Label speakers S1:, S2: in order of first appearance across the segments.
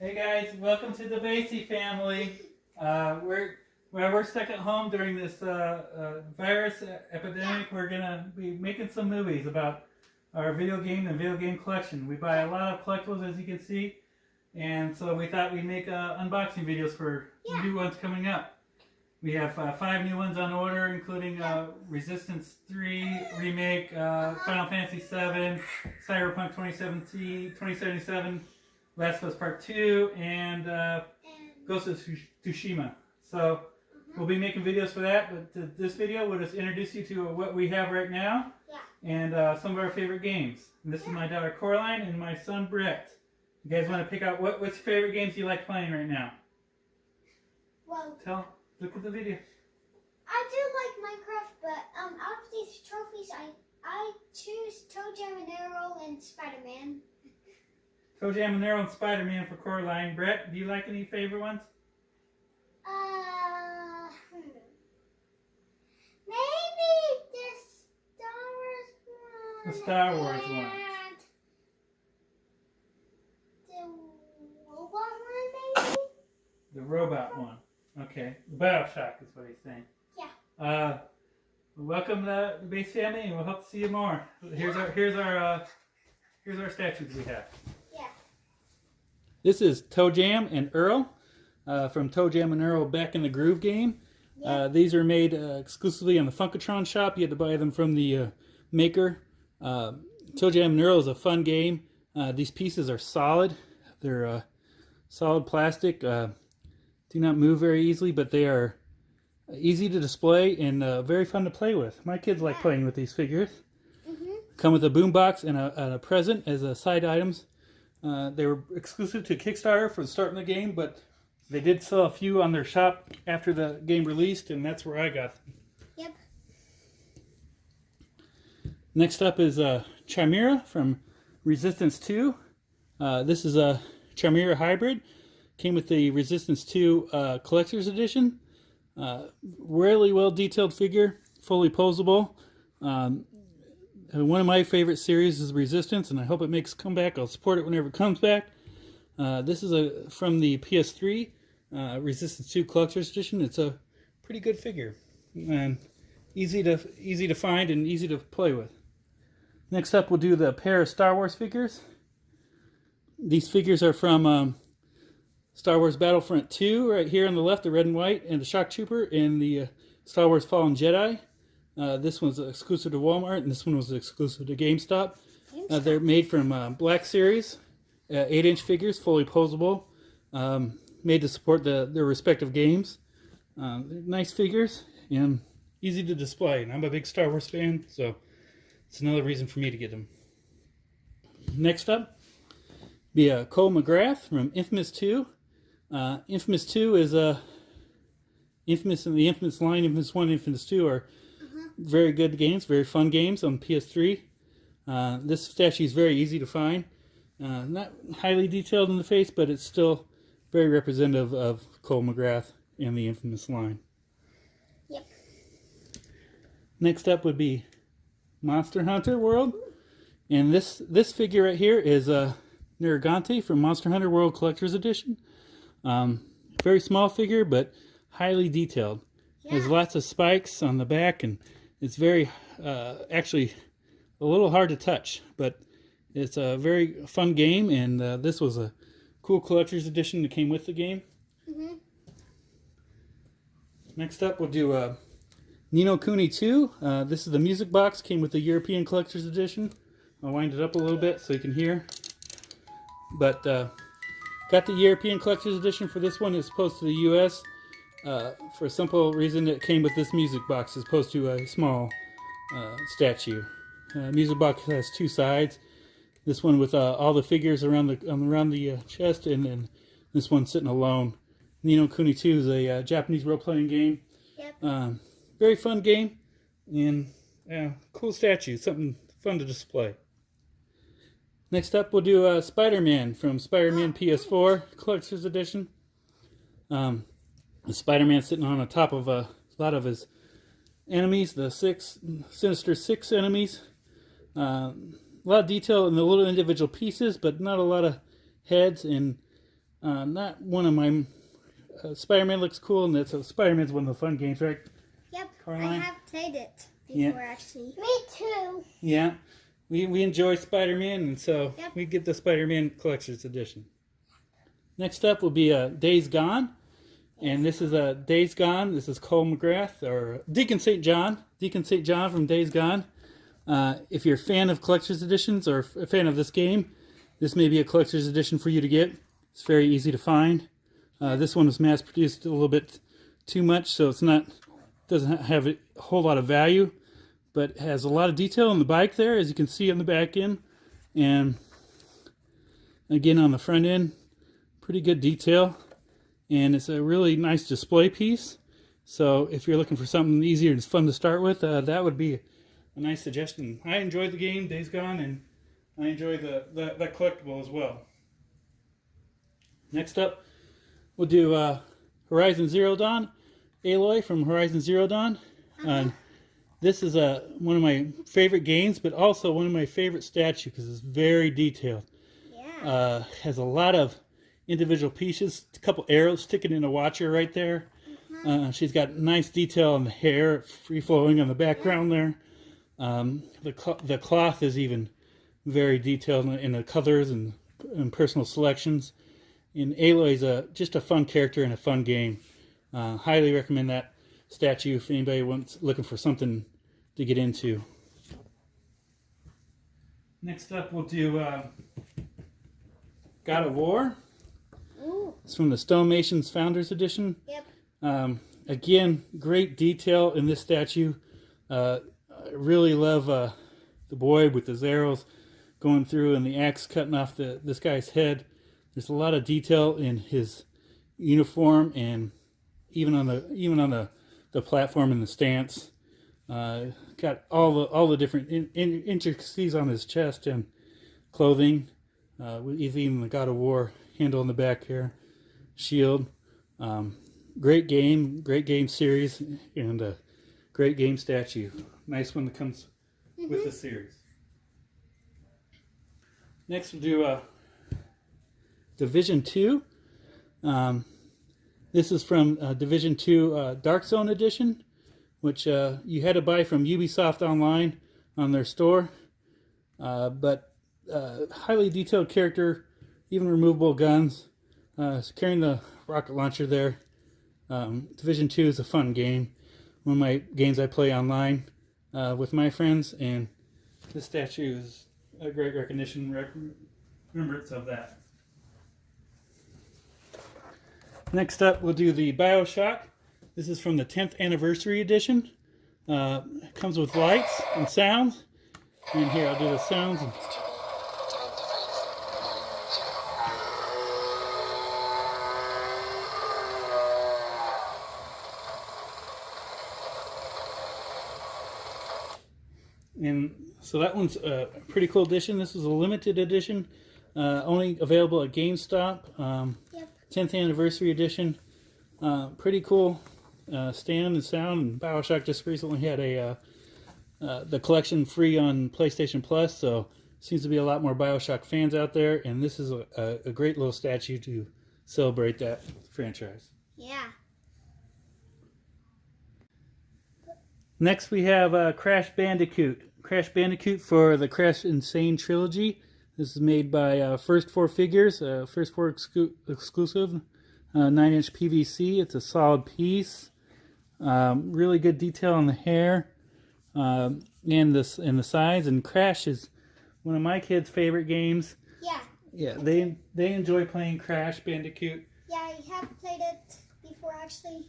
S1: Hey guys, welcome to the Basie family. We're stuck at home during this virus epidemic. We're gonna be making some movies about our video game and video game collection. We buy a lot of collectibles, as you can see, and so we thought we'd make unboxing videos for new ones coming up. We have 5 new ones on order, including Resistance 3 Remake, Final Fantasy 7, Cyberpunk 2077. Last of Us Part 2, and Ghost of Tsushima. So we'll be making videos for that, but this video will just introduce you to what we have right now and some of our favorite games. And this is my daughter Coraline and my son Brett. You guys want to pick out what's your favorite games you like playing right now? Well, look at the video.
S2: I do like Minecraft, but out of these trophies, I choose ToeJam and Earl and Spider-Man.
S1: ToeJam and Earl and Spider-Man for Coraline. Brett, do you like any favorite ones?
S2: Maybe the Star Wars one.
S1: The Star Wars one.
S2: The robot one, maybe?
S1: The robot one. Okay. The BioShock is what he's saying.
S2: Yeah.
S1: Welcome to the Base family, and we'll hope to see you more. Here's our statues we have.
S2: Yeah.
S1: This is ToeJam and Earl from ToeJam and Earl Back in the Groove game.
S2: Yeah.
S1: These are made exclusively on the Funkatron shop. You had to buy them from the maker. ToeJam and Earl is a fun game. These pieces are solid. They're solid plastic. Do not move very easily, but they are easy to display and very fun to play with. My kids like playing with these figures. Come with a boombox and a present as side items. They were exclusive to Kickstarter for starting the game, but they did sell a few on their shop after the game released, and that's where I got them.
S2: Yep.
S1: Next up is Chimera from Resistance 2. This is a Chimera hybrid. Came with the Resistance 2 Collector's Edition. Really well detailed figure, fully posable. One of my favorite series is Resistance, and I hope it makes a comeback. I'll support it whenever it comes back. This is from the PS3 Resistance 2 Collector's Edition. It's a pretty good figure, and easy to find and easy to play with. Next up, we'll do the pair of Star Wars figures. These figures are from Star Wars Battlefront 2, right here on the left, the red and white, and the Shock Trooper, and the Star Wars Fallen Jedi. This one's exclusive to Walmart, and this one was exclusive to GameStop. They're made from Black Series, 8-inch figures, fully posable, made to support their respective games. They're nice figures and easy to display, and I'm a big Star Wars fan, so it's another reason for me to get them. Next up, be Cole McGrath from Infamous 2. Infamous 2 is Infamous and the Infamous line, Infamous 1 and Infamous 2 are very good games, very fun games on PS3. This statue is very easy to find. Not highly detailed in the face, but it's still very representative of Cole McGrath and the Infamous line.
S2: Yep.
S1: Next up would be Monster Hunter World. And this figure right here is Nergigante from Monster Hunter World Collector's Edition. Very small figure, but highly detailed. There's lots of spikes on the back, and it's very, actually, a little hard to touch, but it's a very fun game, and this was a cool collector's edition that came with the game. Next up, we'll do Ni no Kuni 2. This is the music box, came with the European collector's edition. I'll wind it up a little bit so you can hear. But got the European collector's edition for this one as opposed to the US. For a simple reason, it came with this music box as opposed to a small statue. Music box has 2 sides. This one with all the figures around the chest, and then this one sitting alone. Ni no Kuni 2 is a Japanese role-playing game.
S2: Yep.
S1: Very fun game, and cool statue, something fun to display. Next up, we'll do Spider-Man from Spider-Man PS4 Collector's Edition. Spider-Man sitting on the top of a lot of his enemies, the Sinister Six enemies. A lot of detail in the little individual pieces, but not a lot of heads, and Not one of my Spider-Man looks cool, and that's Spider-Man's one of the fun games, right?
S2: Yep,
S1: Caroline?
S2: I have played it
S1: Yeah.
S2: before actually. Me too.
S1: Yeah, we enjoy Spider-Man, and so
S2: Yep.
S1: we get the Spider-Man Collector's Edition. Next up will be Days Gone, and this is Days Gone. This is Cole McGrath, or Deacon St. John. Deacon St. John from Days Gone. If you're a fan of Collector's Editions or a fan of this game, this may be a Collector's Edition for you to get. It's very easy to find. This one was mass-produced a little bit too much, so it's not doesn't have a whole lot of value, but has a lot of detail on the bike there, as you can see on the back end, and again on the front end, pretty good detail, and it's a really nice display piece. So if you're looking for something easier and fun to start with, that would be a nice suggestion. I enjoyed the game Days Gone, and I enjoy that collectible as well. Next up, we'll do Horizon Zero Dawn. Aloy from Horizon Zero Dawn. This is one of my favorite games, but also one of my favorite statues because it's very detailed.
S2: Yeah.
S1: Has a lot of individual pieces, a couple arrows sticking in a watcher right there. She's got nice detail on the hair, free flowing on the background there. The cloth is even very detailed in the colors and personal selections. And Aloy's just a fun character and a fun game. Highly recommend that statue if anybody wants looking for something to get into. Next up, we'll do God of War.
S2: Ooh.
S1: It's from the Stonemason's Founders Edition.
S2: Yep.
S1: Again, great detail in this statue. I really love the boy with his arrows going through and the axe cutting off this guy's head. There's a lot of detail in his uniform and even on the platform and the stance. Got all the different intricacies on his chest and clothing. With even the God of War handle in the back here, shield. Great game series, and a great game statue. Nice one that comes with the series. Next we'll do Division 2. This is from Division 2 Dark Zone Edition, which you had to buy from Ubisoft Online on their store. But highly detailed character, even removable guns. Carrying the rocket launcher there. Division 2 is a fun game. One of my games I play online with my friends, and this statue is a great remembrance of that. Next up, we'll do the BioShock. This is from the 10th Anniversary Edition. It comes with lights and sounds. And here, I'll do the sounds. And so that one's a pretty cool edition. This is a limited edition, only available at GameStop.
S2: Yep.
S1: 10th Anniversary Edition. Pretty cool stand and sound. And BioShock just recently had the collection free on PlayStation Plus, so seems to be a lot more BioShock fans out there. And this is a great little statue to celebrate that franchise.
S2: Yeah.
S1: Next we have Crash Bandicoot. Crash Bandicoot for the Crash Insane Trilogy. This is made by First 4 Figures, First 4 exclusive, 9-inch PVC. It's a solid piece. Really good detail on the hair and the sides. And Crash is one of my kids' favorite games.
S2: Yeah.
S1: Yeah, they enjoy playing Crash Bandicoot.
S2: Yeah, I have played it before actually.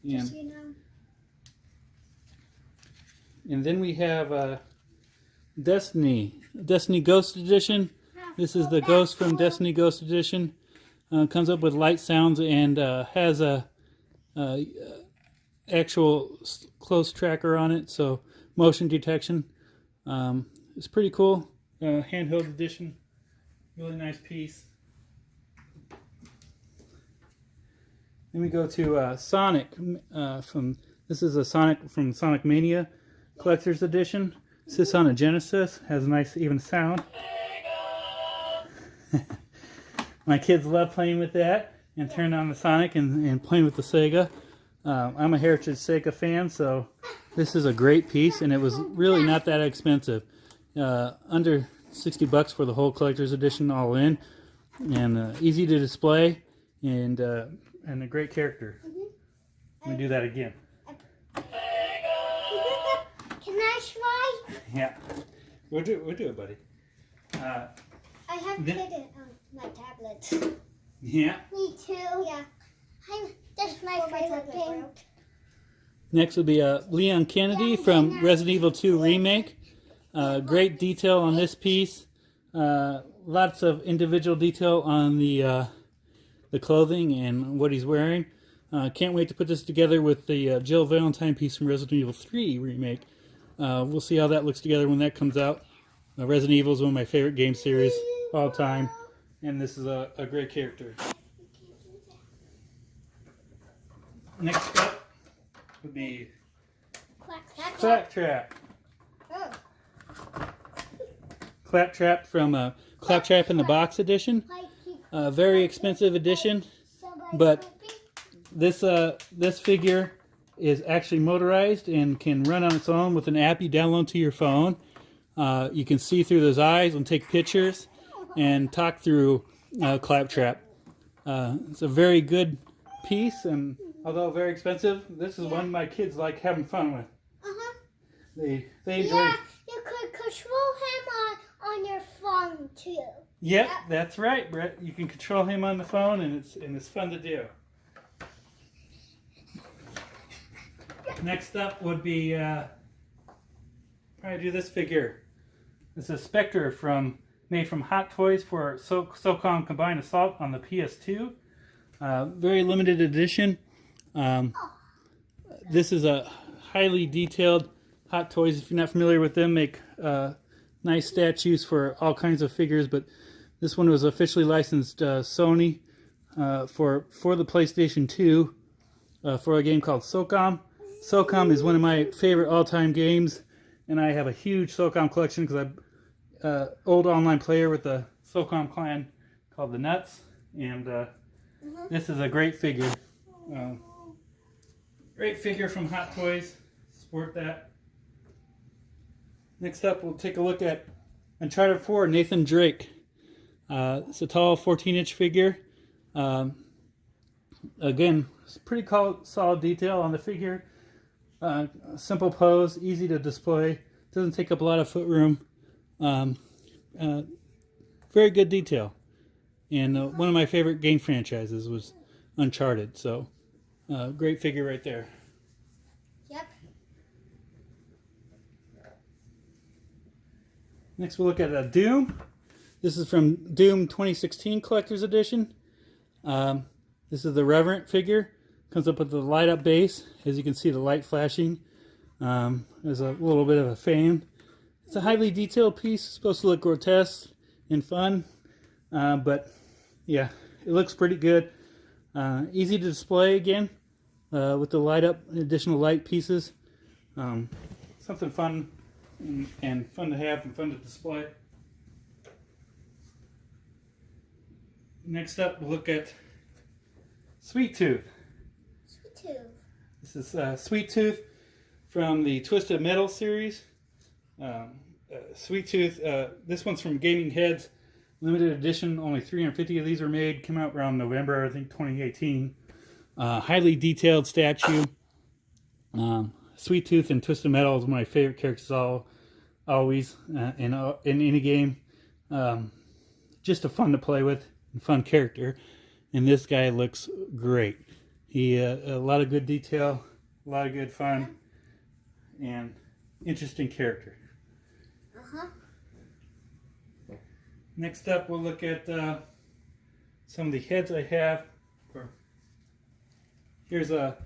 S1: Yeah.
S2: Just so you know.
S1: And then we have Destiny Ghost Edition. This is the Ghost from Destiny Ghost Edition. Comes up with light sounds and has a actual close tracker on it, so motion detection. It's pretty cool. Handheld edition. Really nice piece. Then we go to Sonic. This is a Sonic from Sonic Mania Collector's Edition. Sits on a Genesis. Has a nice even sound. My kids love playing with that and turning on the Sonic and playing with the Sega. I'm a Heritage Sega fan, so this is a great piece, and it was really not that expensive. Under 60 bucks for the whole collector's edition all in, and easy to display, and a great character. Let me do that again.
S2: Can I try?
S1: Yeah, we'll do it, buddy.
S2: I have put it on my tablet.
S1: Yeah.
S2: Me too. Yeah. That's my favorite game.
S1: Next will be Leon Kennedy from Resident Evil 2 Remake. Great detail on this piece. Lots of individual detail on the clothing and what he's wearing. Can't wait to put this together with the Jill Valentine piece from Resident Evil 3 Remake. We'll see how that looks together when that comes out. Resident Evil is one of my favorite game series all time, and this is a great character. Next up would be Claptrap.
S2: Oh.
S1: Claptrap from Claptrap in the Box edition. Very expensive edition, but this figure is actually motorized and can run on its own with an app you download to your phone. You can see through those eyes and take pictures and talk through Claptrap. It's a very good piece, and although very expensive, this is one my kids like having fun with. They enjoy.
S2: Yeah, you could control him on your phone too.
S1: Yep, that's right, Brett. You can control him on the phone, and it's fun to do. Next up would be probably do this figure. It's a Spectre made from Hot Toys for SOCOM Combined Assault on the PS2. Very limited edition. This is a highly detailed Hot Toys. If you're not familiar with them, make nice statues for all kinds of figures, but this one was officially licensed Sony for the PlayStation 2 for a game called SOCOM. SOCOM is one of my favorite all-time games, and I have a huge SOCOM collection because I'm an old online player with the SOCOM clan called the Nuts, and this is a great figure. Great figure from Hot Toys. Support that. Next up, we'll take a look at Uncharted 4 Nathan Drake. It's a tall 14-inch figure. Again, it's pretty solid detail on the figure. Simple pose, easy to display. Doesn't take up a lot of foot room. Very good detail. And one of my favorite game franchises was Uncharted. So, great figure right there.
S2: Yep.
S1: Next we'll look at Doom. This is from Doom 2016 Collector's Edition. This is the Revenant figure. Comes up with the light up base. As you can see, the light flashing. There's a little bit of a fan. It's a highly detailed piece. It's supposed to look grotesque and fun. But yeah, it looks pretty good. Easy to display again with the light up additional light pieces. Something fun and fun to have and fun to display. Next up, we'll look at Sweet Tooth.
S2: Sweet Tooth.
S1: This is Sweet Tooth from the Twisted Metal series. Sweet Tooth, this one's from Gaming Heads. Limited edition, only 350 of these were made. Came out around November, I think, 2018. Highly detailed statue. Sweet Tooth and Twisted Metal is one of my favorite characters always in any game. Just a fun to play with and fun character. And this guy looks great. He a lot of good detail, a lot of good fun, and interesting character. Next up, we'll look at some of the heads I have. Here's a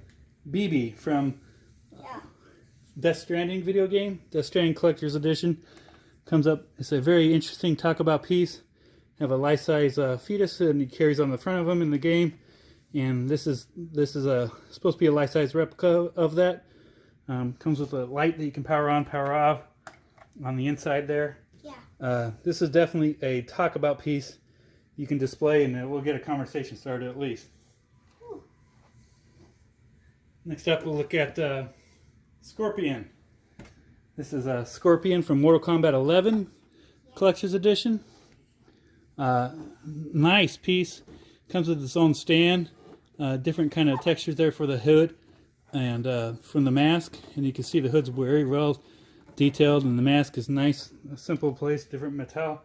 S1: BB from Death Stranding video game, Death Stranding Collector's Edition. Comes up, it's a very interesting talk about piece. Have a life-size fetus, and he carries on the front of him in the game. And this is supposed to be a life-size replica of that. Comes with a light that you can power on, power off on the inside there.
S2: Yeah.
S1: This is definitely a talk about piece. you can display, and we'll get a conversation started at least.
S2: Ooh.
S1: Next up, we'll look at Scorpion. This is a Scorpion from Mortal Kombat 11 Collector's Edition. Nice piece. Comes with its own stand. Different kind of textures there for the hood and from the mask. And you can see the hood's very well detailed, and the mask is nice, a simple place, different metal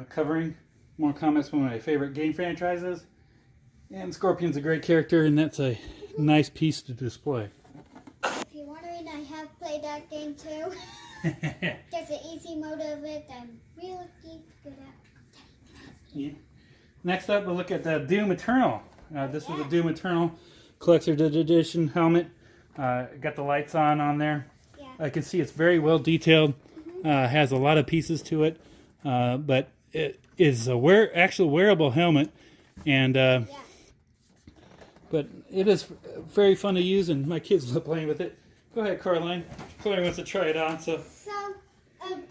S1: covering. Mortal Kombat's one of my favorite game franchises. And Scorpion's a great character, and that's a nice piece to display.
S2: If you're wondering, I have played that game too. There's an easy mode of it that I'm really good at.
S1: Yeah. Next up, we'll look at the Doom Eternal. This is the Doom Eternal Collector's Edition helmet. Got the lights on there.
S2: Yeah.
S1: I can see it's very well detailed. Has a lot of pieces to it, but it is a actual wearable helmet, and but it is very fun to use, and my kids love playing with it. Go ahead, Coraline. Coraline wants to try it on. So
S2: if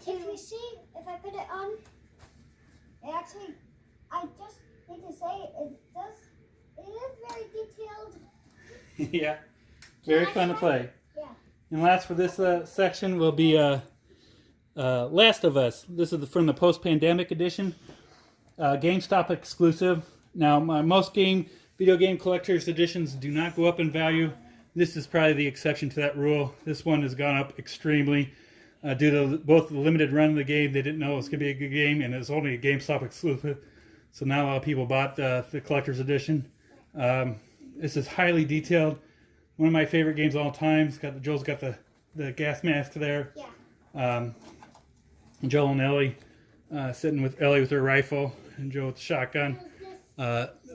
S2: you see, if I put it on, it actually, I just need to say it is very detailed.
S1: yeah, very fun to play.
S2: Yeah.
S1: And last for this section will be Last of Us. This is from the post-pandemic edition, GameStop exclusive. Now, most video game collector's editions do not go up in value. This is probably the exception to that rule. This one has gone up extremely due to both the limited run of the game. They didn't know it was going to be a good game, and it's only a GameStop exclusive. So now a lot of people bought the collector's edition. This is highly detailed. One of my favorite games of all time. Joel's got the gas mask there.
S2: Yeah.
S1: Joel and Ellie sitting with Ellie with her rifle and Joel with the shotgun.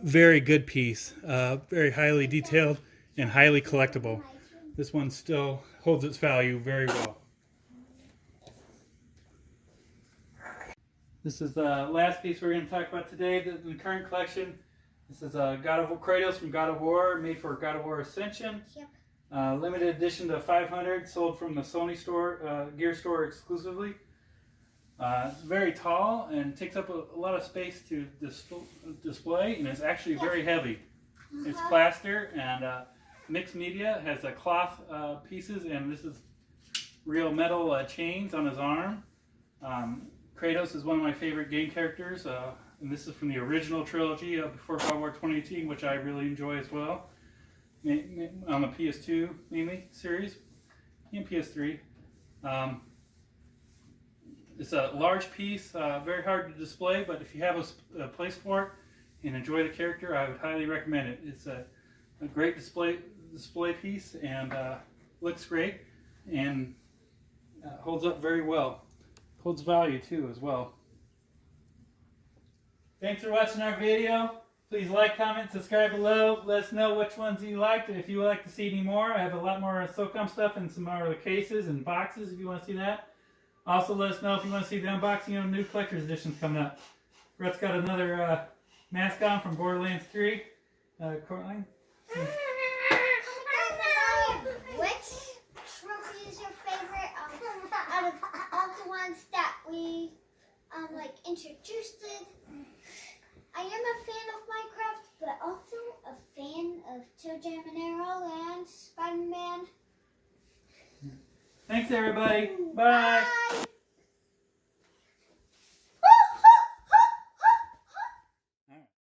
S1: Very good piece. Very highly detailed and highly collectible. This one still holds its value very well. This is the last piece we're going to talk about today. The current collection. This is Kratos from God of War, made for God of War Ascension.
S2: Yep.
S1: Limited edition to 500, sold from the Sony store, Gear Store exclusively. It's very tall and takes up a lot of space to display, and it's actually very heavy. It's plaster and mixed media. Has a cloth pieces, and this is real metal chains on his arm. Kratos is one of my favorite game characters, and this is from the original trilogy before God of War 2018, which I really enjoy as well. On the PS2 mainly series and PS3. It's a large piece, very hard to display, but if you have a place for it and enjoy the character, I would highly recommend it. It's a great display piece, and looks great, and holds up very well. Holds value too as well. Thanks for watching our video. Please like, comment, subscribe below. Let us know which ones you liked, and if you would like to see any more. I have a lot more SOCOM stuff and some more of the cases and boxes if you want to see that. Also, let us know if you want to see the unboxing of new collector's editions coming up. Brett's got another mask on from Borderlands 3. Coraline?
S2: Which trophy is your favorite out of all the ones that we introduced? I am a fan of Minecraft, but also a fan of ToeJam and Earl and Spider-Man.
S1: Thanks, everybody. Bye.
S2: Bye.